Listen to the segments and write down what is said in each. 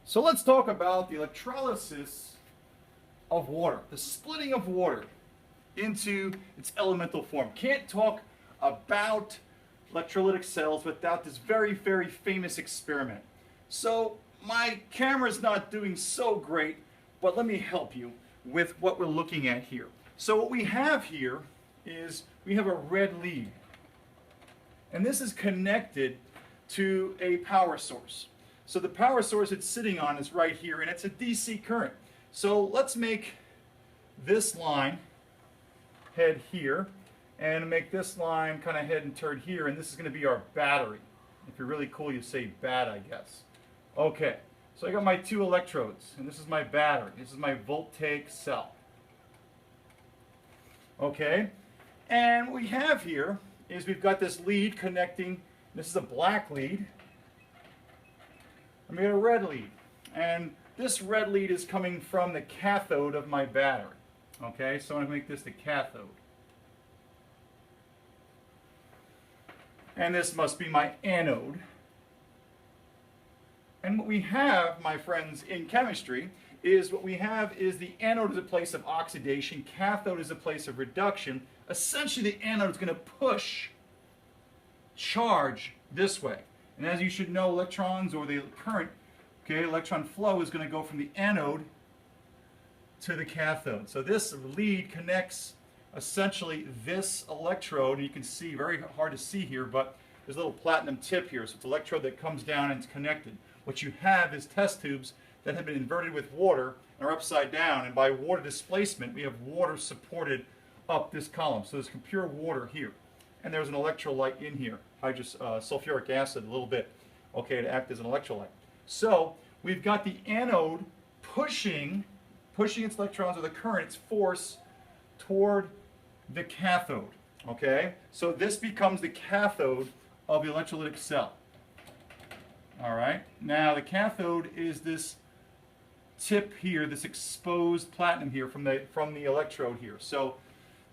So let's talk about the electrolysis of water, the splitting of water into its elemental form. Can't talk about electrolytic cells without this very, very famous experiment. So my camera's not doing so great, but let me help you with what we're looking at here. So what we have here is we have a red lead, and this is connected to a power source. So the power source it's sitting on is right here, and it's a DC current. So let's make this line head here, and make this line kind of head and turn here, and this is going to be our battery. If you're really cool, you say bat, I guess. Okay, so I got my two electrodes, and this is my battery. This is my voltaic cell. Okay, and what we have here is we've got this lead connecting. This is a black lead. I made a red lead, and this red lead is coming from the cathode of my battery. Okay, so I'm going to make this the cathode. And this must be my anode. And what we have, my friends, in chemistry is the anode is a place of oxidation, cathode is a place of reduction. Essentially, the anode is going to push charge this way. And as you should know, electrons or the current, okay, electron flow is going to go from the anode to the cathode. So this lead connects essentially this electrode, and you can see, very hard to see here, but there's a little platinum tip here, so it's an electrode that comes down and it's connected. What you have is test tubes that have been inverted with water and are upside down, and by water displacement we have water supported up this column. So there's pure water here, and there's an electrolyte in here, sulfuric acid a little bit, okay, to act as an electrolyte. So we've got the anode pushing its electrons, or the current, its force, toward the cathode. Okay, so this becomes the cathode of the electrolytic cell. All right, now the cathode is this tip here, this exposed platinum here from the electrode here. So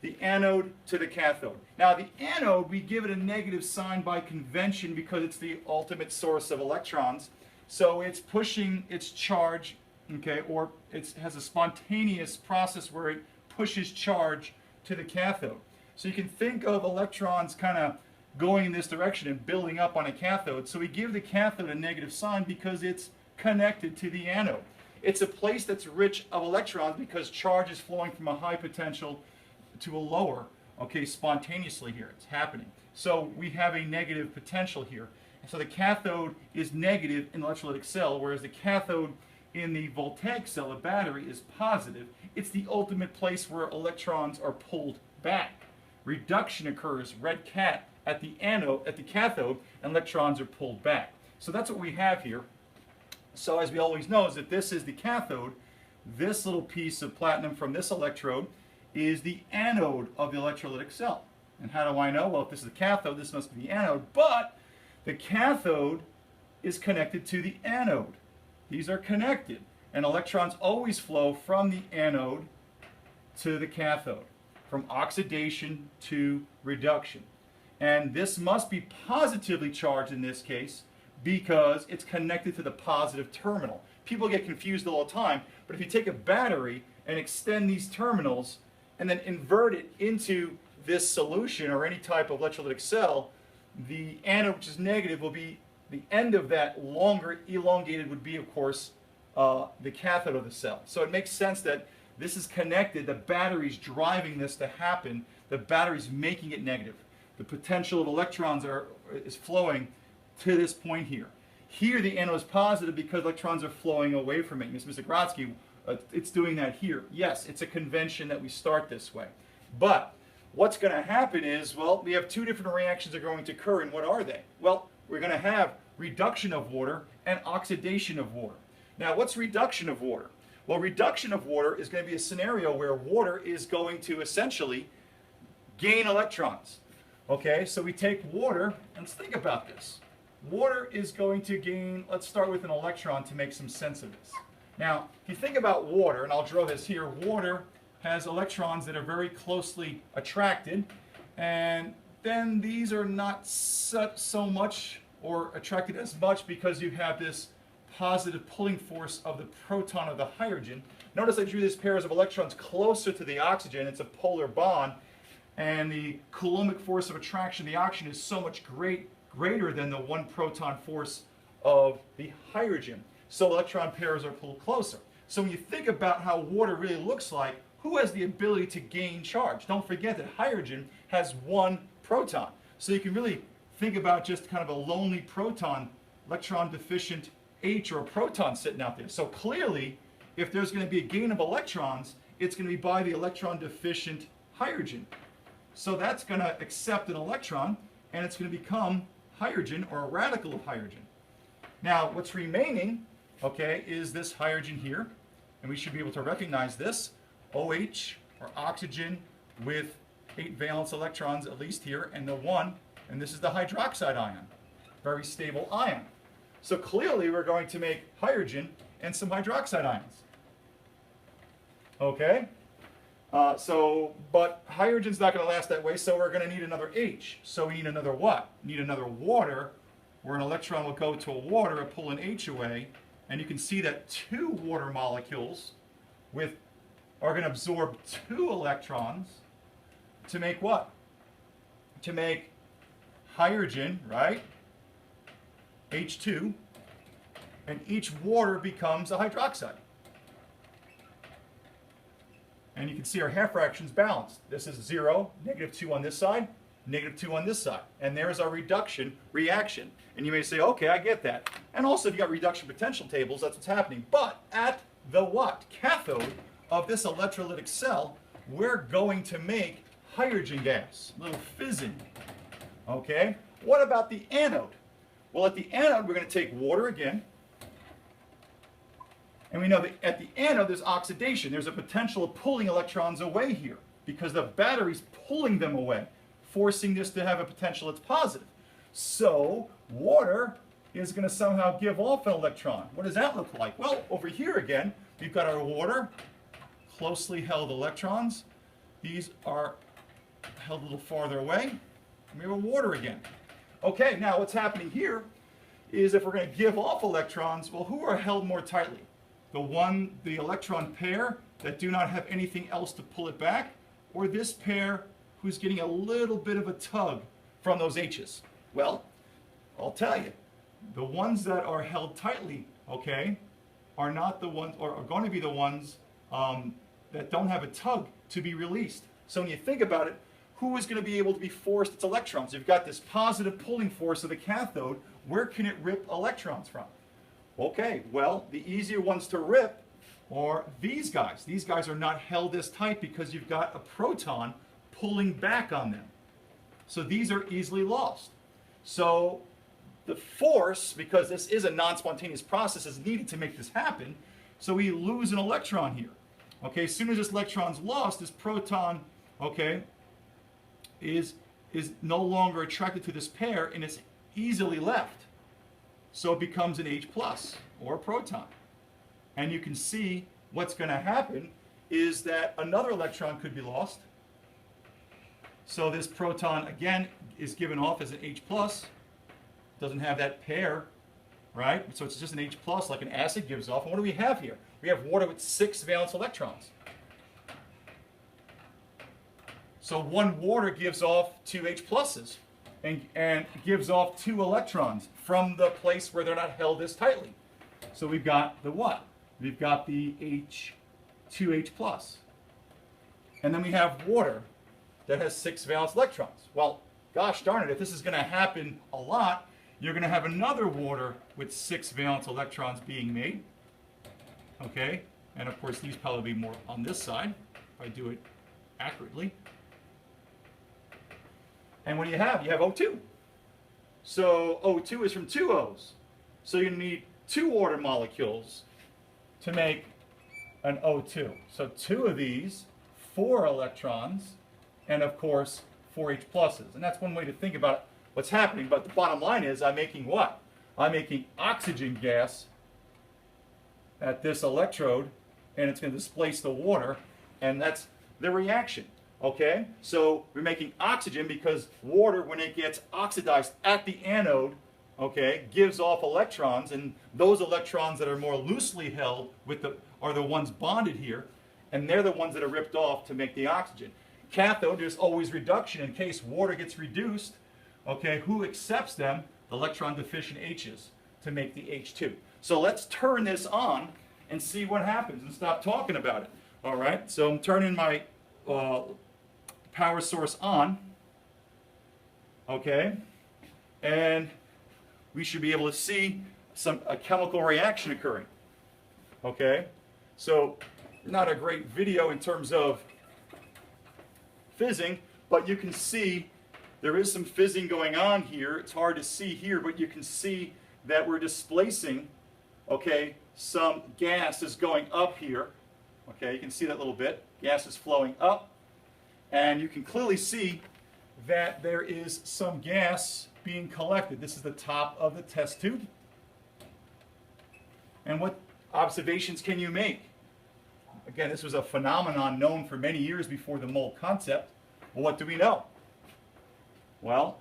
the anode to the cathode. Now the anode, we give it a negative sign by convention because it's the ultimate source of electrons. So it's pushing its charge, okay, or it has a spontaneous process where it pushes charge to the cathode. So you can think of electrons kind of going in this direction and building up on a cathode. So we give the cathode a negative sign because it's connected to the anode. It's a place that's rich of electrons because charge is flowing from a high potential to a lower, okay, spontaneously here. It's happening. So we have a negative potential here. So the cathode is negative in the electrolytic cell, whereas the cathode in the voltaic cell, the battery, is positive. It's the ultimate place where electrons are pulled back. Reduction occurs, red cat, at the anode, at the cathode, and electrons are pulled back. So that's what we have here. So as we always know, is that this is the cathode. This little piece of platinum from this electrode is the anode of the electrolytic cell. And how do I know? Well, if this is the cathode, this must be the anode. But the cathode is connected to the anode. These are connected, and electrons always flow from the anode to the cathode, from oxidation to reduction. And this must be positively charged in this case because it's connected to the positive terminal. People get confused all the time, but if you take a battery and extend these terminals and then invert it into this solution or any type of electrolytic cell, the anode, which is negative, will be the end of that longer, elongated, would be, of course, the cathode of the cell. So it makes sense that this is connected. The battery's driving this to happen. The battery's making it negative. The potential of electrons is flowing to this point here. Here the anode is positive because electrons are flowing away from it. Mr. Grodsky, it's doing that here. Yes, it's a convention that we start this way. But what's going to happen is, well, we have two different reactions that are going to occur, and what are they? Well, we're going to have reduction of water and oxidation of water. Now, what's reduction of water? Well, reduction of water is going to be a scenario where water is going to essentially gain electrons. Okay, so we take water, and let's think about this. Water is going to gain, let's start with an electron to make some sense of this. Now, if you think about water, and I'll draw this here, water has electrons that are very closely attracted, and then these are not so much or attracted as much because you have this positive pulling force of the proton of the hydrogen. Notice I drew these pairs of electrons closer to the oxygen. It's a polar bond, and the coulombic force of attraction of the oxygen is so much greater than the one proton force of the hydrogen. So electron pairs are pulled closer. So when you think about how water really looks like, who has the ability to gain charge? Don't forget that hydrogen has one proton. So you can really think about just kind of a lonely proton, electron deficient H, or a proton sitting out there. So clearly, if there's going to be a gain of electrons, it's going to be by the electron deficient hydrogen. So that's going to accept an electron, and it's going to become hydrogen, or a radical of hydrogen. Now, what's remaining, okay, is this hydrogen here, and we should be able to recognize this, OH, or oxygen, with 8 valence electrons, at least here, and the 1, and this is the hydroxide ion, very stable ion. So clearly we're going to make hydrogen and some hydroxide ions. Okay? But hydrogen's not going to last that way, so we're going to need another H. So we need another what? We need another water, where an electron will go to a water and pull an H away, and you can see that 2 water molecules are going to absorb 2 electrons to make what? To make hydrogen, right? H2, and each water becomes a hydroxide. And you can see our half fractions balanced. This is 0, -2 on this side, -2 on this side. And there's our reduction reaction. And you may say, okay, I get that. And also, if you got reduction potential tables, that's what's happening. But at the what? Cathode of this electrolytic cell, we're going to make hydrogen gas, a little fizzing. Okay? What about the anode? Well, at the anode, we're going to take water again. And we know that at the anode, there's oxidation. There's a potential of pulling electrons away here because the battery's pulling them away, forcing this to have a potential that's positive. So water is going to somehow give off an electron. What does that look like? Well, over here again, we've got our water, closely held electrons. These are held a little farther away. And we have a water again. Okay, now what's happening here is if we're going to give off electrons, well, who are held more tightly? The electron pair that do not have anything else to pull it back, or this pair who's getting a little bit of a tug from those H's? Well, I'll tell you, the ones that are held tightly, okay, are not the ones, or are going to be the ones that don't have a tug to be released. So when you think about it, who is going to be able to be forced its electrons? You've got this positive pulling force of the cathode. Where can it rip electrons from? Okay, well, the easier ones to rip are these guys. These guys are not held as tight because you've got a proton pulling back on them. So these are easily lost. So the force, because this is a non-spontaneous process, is needed to make this happen. So we lose an electron here. Okay, as soon as this electron's lost, this proton, okay, is no longer attracted to this pair, and it's easily left. So it becomes an H plus, or a proton. And you can see what's going to happen is that another electron could be lost. So this proton, again, is given off as an H plus. Doesn't have that pair, right? So it's just an H plus, like an acid gives off. And what do we have here? We have water with 6 valence electrons. So one water gives off 2 H pluses and gives off 2 electrons from the place where they're not held as tightly. So we've got the what? We've got the H2H plus. And then we have water that has 6 valence electrons. Well, gosh darn it, if this is going to happen a lot, you're going to have another water with 6 valence electrons being made. Okay? And of course, these probably be more on this side, if I do it accurately. And what do you have? You have O2. So O2 is from 2 O's. So you're going to need 2 water molecules to make an O2. So 2 of these, 4 electrons, and of course 4 H pluses. And that's one way to think about what's happening. But the bottom line is I'm making what? I'm making oxygen gas at this electrode, and it's going to displace the water, and that's the reaction. Okay, so we're making oxygen because water, when it gets oxidized at the anode, okay, gives off electrons, and those electrons that are more loosely held are the ones bonded here, and they're the ones that are ripped off to make the oxygen. Cathode, there's always reduction in case water gets reduced. Okay, who accepts them? The electron deficient H's to make the H2. So let's turn this on and see what happens and stop talking about it. All right, so I'm turning my power source on. Okay, and we should be able to see a chemical reaction occurring. Okay, so not a great video in terms of fizzing, but you can see there is some fizzing going on here. It's hard to see here, but you can see that we're displacing, okay, some gas is going up here. Okay, you can see that little bit. Gas is flowing up, and you can clearly see that there is some gas being collected. This is the top of the test tube. And what observations can you make? Again, this was a phenomenon known for many years before the mole concept. Well, what do we know? Well,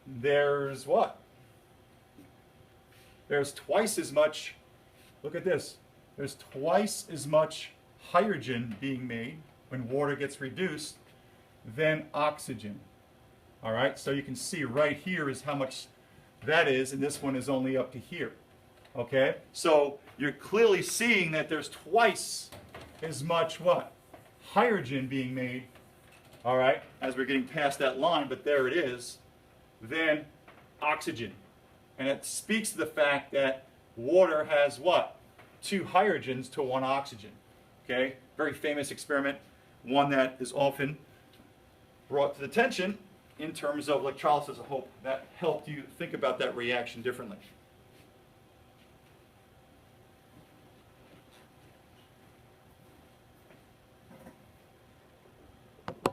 there's what? There's twice as much, look at this, there's twice as much hydrogen being made when water gets reduced than oxygen. All right, so you can see right here is how much that is, and this one is only up to here. Okay, so you're clearly seeing that there's twice as much what? Hydrogen being made, all right, as we're getting past that line, but there it is, than oxygen. And it speaks to the fact that water has what? 2 hydrogens to 1 oxygen. Okay, very famous experiment, one that is often brought to the attention in terms of electrolysis. I hope that helped you think about that reaction differently.